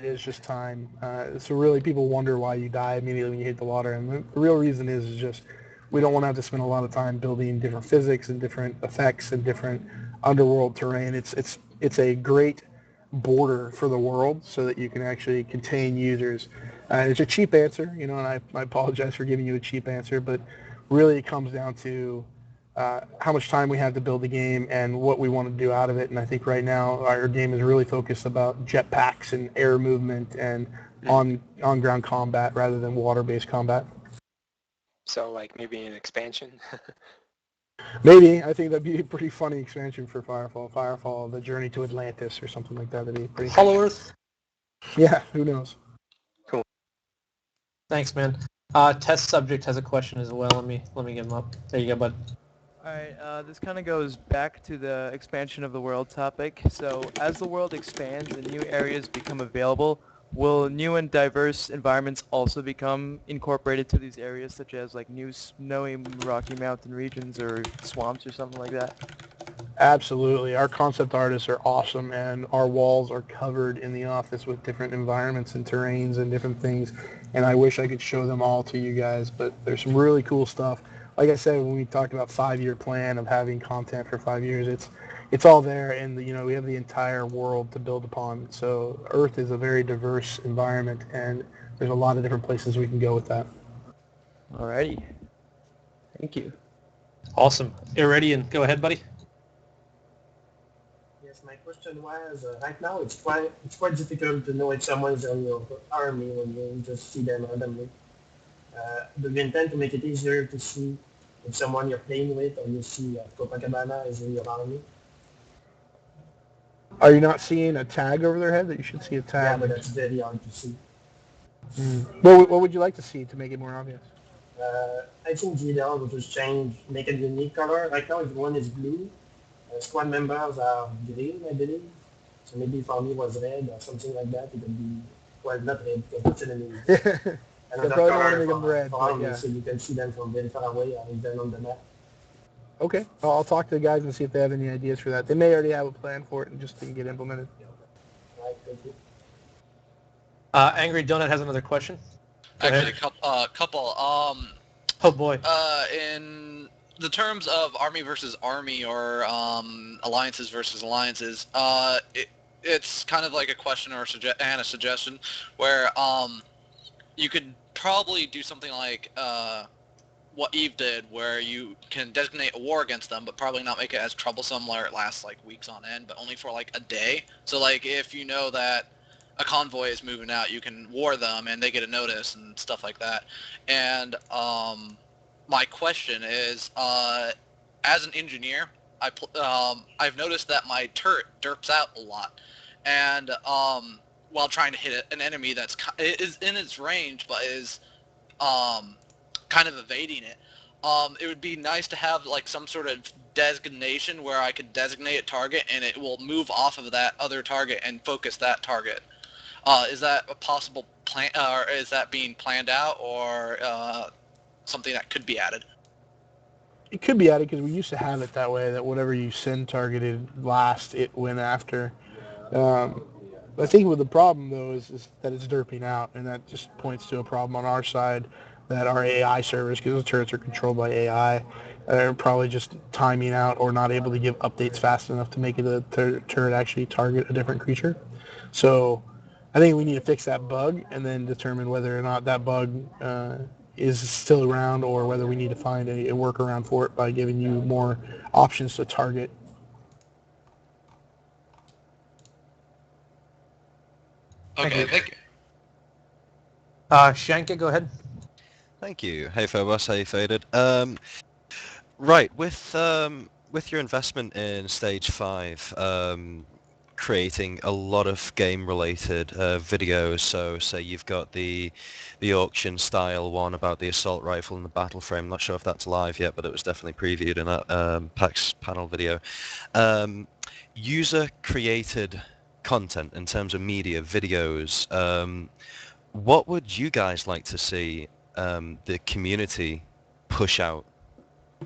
is just time. So really, people wonder why you die immediately when you hit the water, and the real reason is just we don't want to have to spend a lot of time building different physics and different effects and different underworld terrain. It's a great border for the world so that you can actually contain users. It's a cheap answer, and I apologize for giving you a cheap answer, but really it comes down to how much time we have to build the game and what we want to do out of it. And I think right now our game is really focused about jetpacks and air movement and on-ground combat rather than water-based combat. So like maybe an expansion. Maybe. I think that'd be a pretty funny expansion for Firefall. Firefall, the Journey to Atlantis or something like that. That'd be pretty Hollow Earth? Yeah, who knows? Cool. Thanks, man. Test subject has a question as well. Let me get him up. There you go, bud. Alright, this kind of goes back to the expansion of the world topic. So, as the world expands and new areas become available, will new and diverse environments also become incorporated to these areas, such as like new snowy Rocky Mountain regions or swamps or something like that? Absolutely. Our concept artists are awesome, and our walls are covered in the office with different environments and terrains and different things. And I wish I could show them all to you guys, but there's some really cool stuff. Like I said, when we talked about 5-year plan of having content for 5 years, it's all there, and we have the entire world to build upon. So Earth is a very diverse environment, and there's a lot of different places we can go with that. Alrighty. Thank you. Awesome. Iridian, go ahead, buddy. Yes, my question was, right now it's quite difficult to know if someone is on your army when you just see them randomly. Do you intend to make it easier to see if someone you're playing with or you see Copacabana is in your army? Are you not seeing a tag over their head? That you should see a Yeah, tag. but that's very hard to see. What would you like to see to make it more obvious? I think GDL will just make a unique color. Right now everyone is blue. Squad members are green, I believe. So maybe for me it was red or something like that. It would be, well, not red because that's enemy. They Another probably don't want to color make them red, for but army, yeah. so you can see them from very far away or even on the map. Okay, I'll talk to the guys and see if they have any ideas for that. They may already have a plan for it and just didn't get implemented. Right, thank you. Angry Donut has another question. Go Actually, ahead. couple. Oh boy. In the terms of army versus army or alliances versus alliances, it's kind of like a question or a suggestion where you could probably do something like what Eve did, where you can designate a war against them, but probably not make it as troublesome where it lasts like weeks on end, but only for like a day. So like if you know that a convoy is moving out, you can war them and they get a notice and stuff like that. And my question is, as an engineer, I've noticed that my turret derps out a lot, and while trying to hit an enemy that's is in its range but is kind of evading it. It would be nice to have like some sort of designation where I could designate a target and it will move off of that other target and focus that target. Is that a possible plan, or is that being planned out, or something that could be added? It could be added because we used to have it that way, that whatever you send targeted last, it went after. I think with the problem, though, is that it's derping out, and that just points to a problem on our side, that our AI servers, because those turrets are controlled by AI, are probably just timing out or not able to give updates fast enough to make it a turret actually target a different creature. So I think we need to fix that bug and then determine whether or not that bug is still around, or whether we need to find a workaround for it by giving you more options to target. Okay, thank you. Shanka, go ahead. Thank you. Hey Phobos, hey Faded. Right, with your investment in Stage 5, creating a lot of game-related videos, so say you've got the auction-style one about the assault rifle and the battle frame. Not sure if that's live yet, but it was definitely previewed in that PAX panel video. User-created content in terms of media, videos, what would you guys like to see the community push out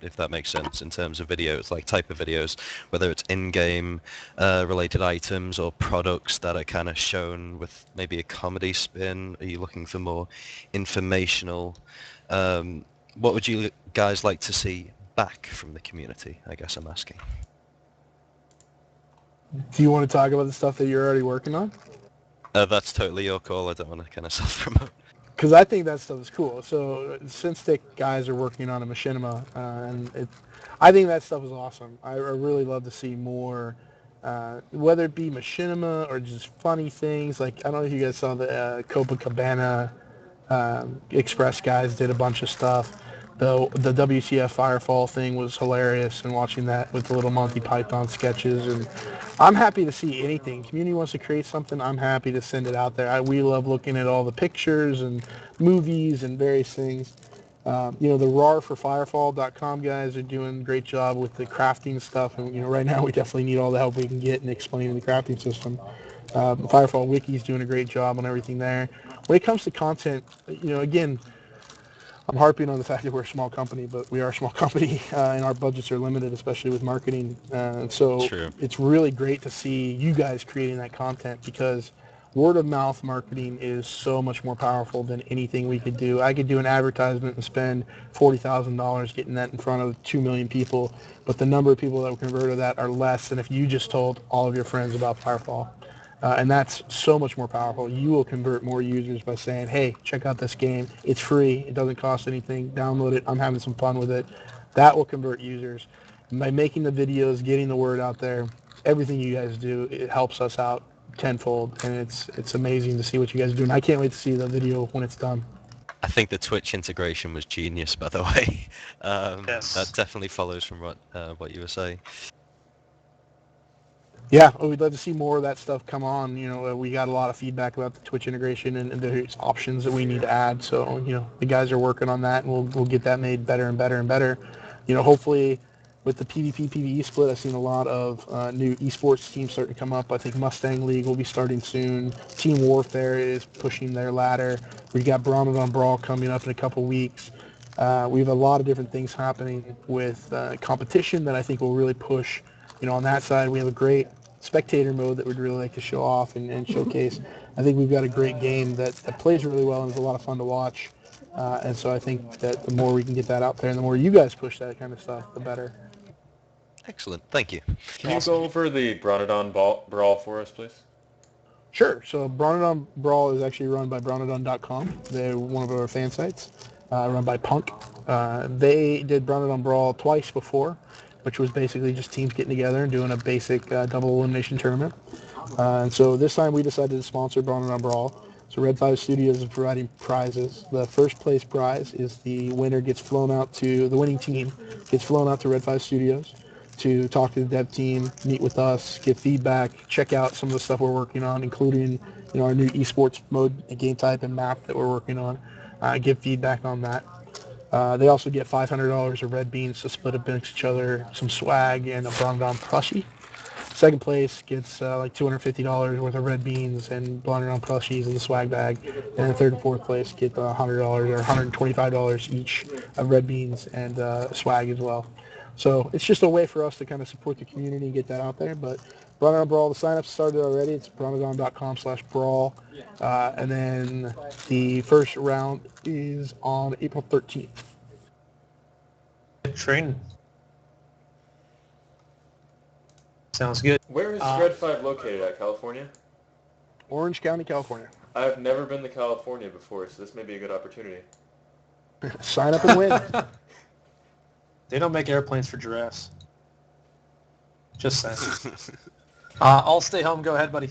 if that makes sense, in terms of videos, like type of videos, whether it's in-game related items or products that are kind of shown with maybe a comedy spin? Are you looking for more informational? What would you guys like to see back from the community, I guess I'm asking? Do you want to talk about the stuff that you're already working on? That's totally your call. I don't want to kind of self-promote. Because I think that stuff is cool. So SynStick guys are working on a machinima, I think that stuff is awesome. I really love to see more, whether it be machinima or just funny things. Like, I don't know if you guys saw the Copacabana Express guys did a bunch of stuff. The WCF Firefall thing was hilarious, and watching that with the little Monty Python sketches. And I'm happy to see anything. Community wants to create something, I'm happy to send it out there. We love looking at all the pictures and movies and various things. The RAR for Firefall.com guys are doing a great job with the crafting stuff. And, right now we definitely need all the help we can get in explaining the crafting system. Firefall Wiki is doing a great job on everything there. When it comes to content, again, I'm harping on the fact that we're a small company, but we are a small company, and our budgets are limited, especially with marketing. So True. It's really great to see you guys creating that content, because word of mouth marketing is so much more powerful than anything we could do. I could do an advertisement and spend $40,000 getting that in front of 2 million people, but the number of people that will convert to that are less than if you just told all of your friends about Firefall. And that's so much more powerful. You will convert more users by saying, hey, check out this game. It's free. It doesn't cost anything. Download it. I'm having some fun with it. That will convert users. And by making the videos, getting the word out there, everything you guys do, it helps us out tenfold. And it's amazing to see what you guys do. And I can't wait to see the video when it's done. I think the Twitch integration was genius, by the way. Yes. That definitely follows from what you were saying. Yeah, we'd love to see more of that stuff come on. We got a lot of feedback about the Twitch integration and there's options that we need to add. So, the guys are working on that, and we'll get that made better and better and better. Hopefully with the PvP PvE split, I've seen a lot of new esports teams starting to come up. I think Mustang League will be starting soon. Team Warfare is pushing their ladder. We've got Bronodon Brawl coming up in a couple weeks. We have a lot of different things happening with competition that I think will really push. On that side, we have a great spectator mode that we'd really like to show off and showcase. I think we've got a great game that plays really well and is a lot of fun to watch. And so I think that the more we can get that out there and the more you guys push that kind of stuff, the better. Excellent. Thank you. Can you go over the Bronodon Brawl for us, please? Sure. So Bronodon Brawl is actually run by Bronodon.com. They're one of our fan sites, run by Punk. They did Bronodon Brawl twice before, which was basically just teams getting together and doing a basic double elimination tournament. And so this time we decided to sponsor Bronodon Brawl. So Red 5 Studios is providing prizes. The first place prize is the winning team gets flown out to Red 5 Studios to talk to the dev team, meet with us, get feedback, check out some of the stuff we're working on, including our new esports mode, game type, and map that we're working on. Give feedback on that. They also get $500 of red beans to split amongst each other, some swag, and a Bronodon plushie. Second place gets like $250 worth of red beans and Bronodon plushies in the swag bag. And then third and fourth place get $100 or $125 each of red beans and swag as well. So it's just a way for us to kind of support the community and get that out there. But Bronodon Brawl, the sign-ups started already. It's bronodon.com/brawl. And then the first round is on April 13th. Good training. Sounds good. Where is Red 5 located at, California? Orange County, California. I've never been to California before, so this may be a good opportunity. Sign up and win. They don't make airplanes for giraffes. Just saying. I'll stay home. Go ahead, buddy.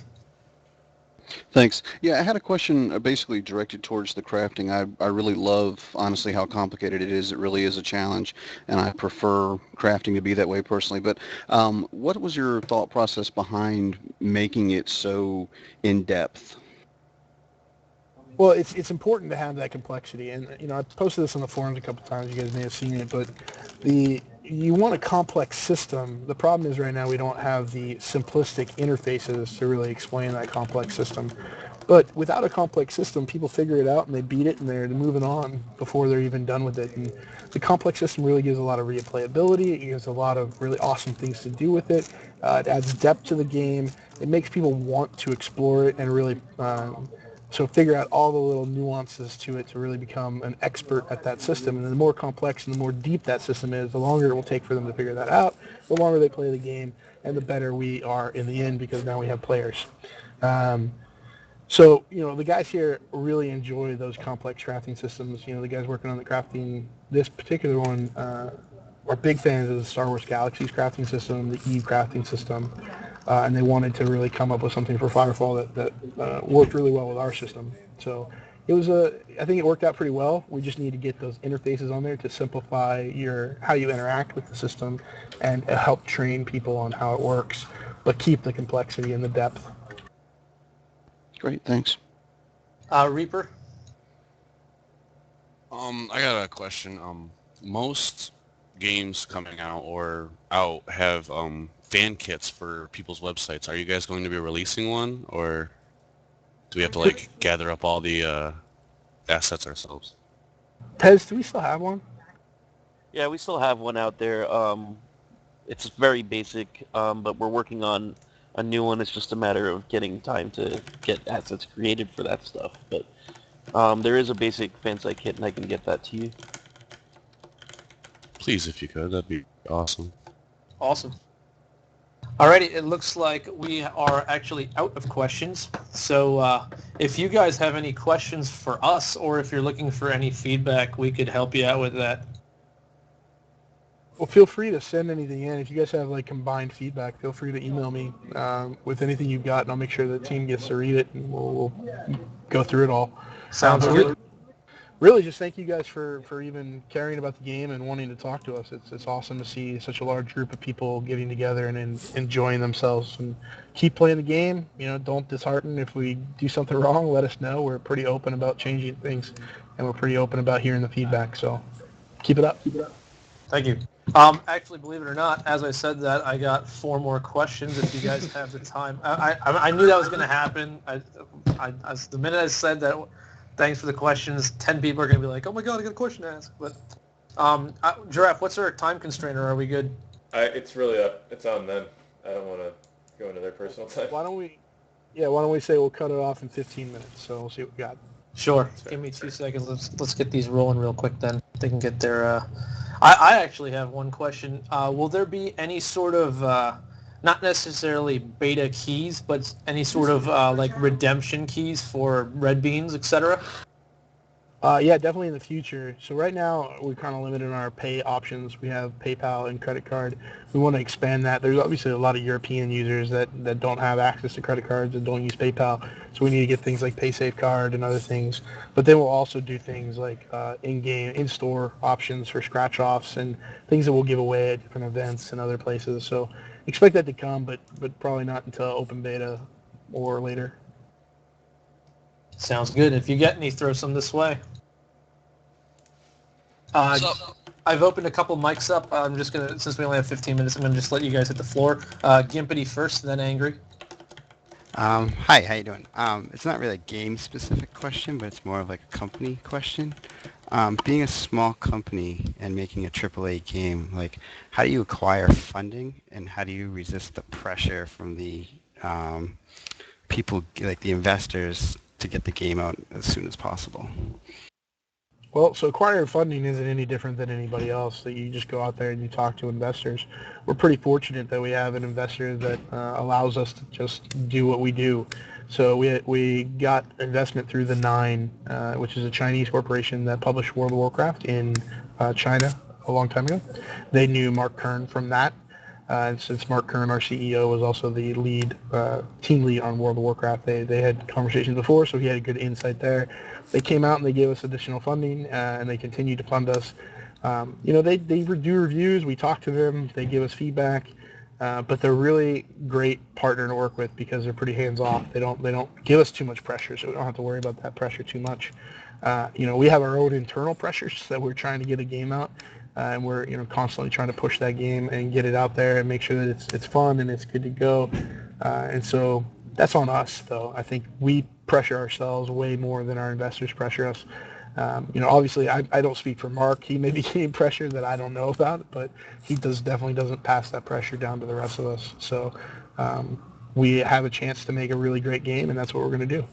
Thanks. Yeah, I had a question basically directed towards the crafting. I really love, honestly, how complicated it is. It really is a challenge, and I prefer crafting to be that way personally. But what was your thought process behind making it so in-depth? Well, it's important to have that complexity, and I posted this on the forums a couple times. You guys may have seen it, but you want a complex system. The problem is right now we don't have the simplistic interfaces to really explain that complex system. But without a complex system, people figure it out and they beat it and they're moving on before they're even done with it. And the complex system really gives a lot of replayability. It gives a lot of really awesome things to do with it. It adds depth to the game. It makes people want to explore it and really so figure out all the little nuances to it to really become an expert at that system. And the more complex and the more deep that system is, the longer it will take for them to figure that out, the longer they play the game, and the better we are in the end because now we have players. So, the guys here really enjoy those complex crafting systems. The guys working on the crafting, this particular one, are big fans of the Star Wars Galaxies crafting system, the Eve crafting system, and they wanted to really come up with something for Firefall that worked really well with our system. So it was I think it worked out pretty well. We just need to get those interfaces on there to simplify how you interact with the system and help train people on how it works, but keep the complexity and the depth. Great, thanks. Reaper? I got a question. Most games coming out have fan kits for people's websites. Are you guys going to be releasing one, or do we have to gather up all the assets ourselves? Pez, do we still have one? Yeah, we still have one out there. It's very basic, but we're working on a new one. It's just a matter of getting time to get assets created for that stuff. But there is a basic fan site kit, and I can get that to you. Please, if you could, that'd be awesome. Awesome. Alrighty, it looks like we are actually out of questions. So if you guys have any questions for us, or if you're looking for any feedback, we could help you out with that. Well, feel free to send anything in. If you guys have combined feedback, feel free to email me with anything you've got, and I'll make sure the team gets to read it, and we'll go through it all. Sounds good. Really, just thank you guys for even caring about the game and wanting to talk to us. It's awesome to see such a large group of people getting together and enjoying themselves. And keep playing the game. Don't dishearten if we do something wrong. Let us know. We're pretty open about changing things, and we're pretty open about hearing the feedback. So keep it up. Thank you. Actually, believe it or not, as I said that, I got 4 more questions if you guys have the time. I knew that was going to happen. The minute I said that, thanks for the questions, 10 people are going to be like, oh my god, I got a question to ask. But, Giraffe, what's our time constraint, or are we good? It's really it's on them. I don't want to go into their personal time. Why don't we say we'll cut it off in 15 minutes, so we'll see what we got. Sure. Give me 2 seconds. Let's get these rolling real quick then. They can get their... I actually have one question. Will there be any sort of, not necessarily beta keys, but any sort of redemption keys for red beans, etc.? Yeah, definitely in the future. So right now we're kind of limited on our pay options. We have PayPal and credit card. We want to expand that. There's obviously a lot of European users that don't have access to credit cards and don't use PayPal. So we need to get things like PaySafe card and other things. But then we'll also do things like in-game, in-store options for scratch-offs and things that we'll give away at different events and other places. So expect that to come, but probably not until open beta or later. Sounds good. If you get any, throw some this way. I've opened a couple mics up. I'm just going to, since we only have 15 minutes, I'm going to just let you guys hit the floor. Gimpity first, then Angry. Hi, how you doing? It's not really a game-specific question, but it's more of like a company question. Being a small company and making a AAA game, how do you acquire funding, and how do you resist the pressure from the people, like the investors, to get the game out as soon as possible? Well, so acquiring funding isn't any different than anybody else. That you just go out there and you talk to investors. We're pretty fortunate that we have an investor that allows us to just do what we do. So we got investment through the Nine, which is a Chinese corporation that published World of Warcraft in China a long time ago. They knew Mark Kern from that. And since Mark Kern, our CEO, was also the team lead on World of Warcraft, they had conversations before, so he had a good insight there. They came out and they gave us additional funding, and they continue to fund us. They do reviews. We talk to them. They give us feedback, but they're really great partner to work with because they're pretty hands off. They don't give us too much pressure, so we don't have to worry about that pressure too much. We have our own internal pressures that we're trying to get a game out. And we're constantly trying to push that game and get it out there and make sure that it's fun and it's good to go. And so That's on us, though. I think we pressure ourselves way more than our investors pressure us. Obviously, I don't speak for Mark. He may be getting pressure that I don't know about, but he definitely doesn't pass that pressure down to the rest of us. So we have a chance to make a really great game, and that's what we're going to do.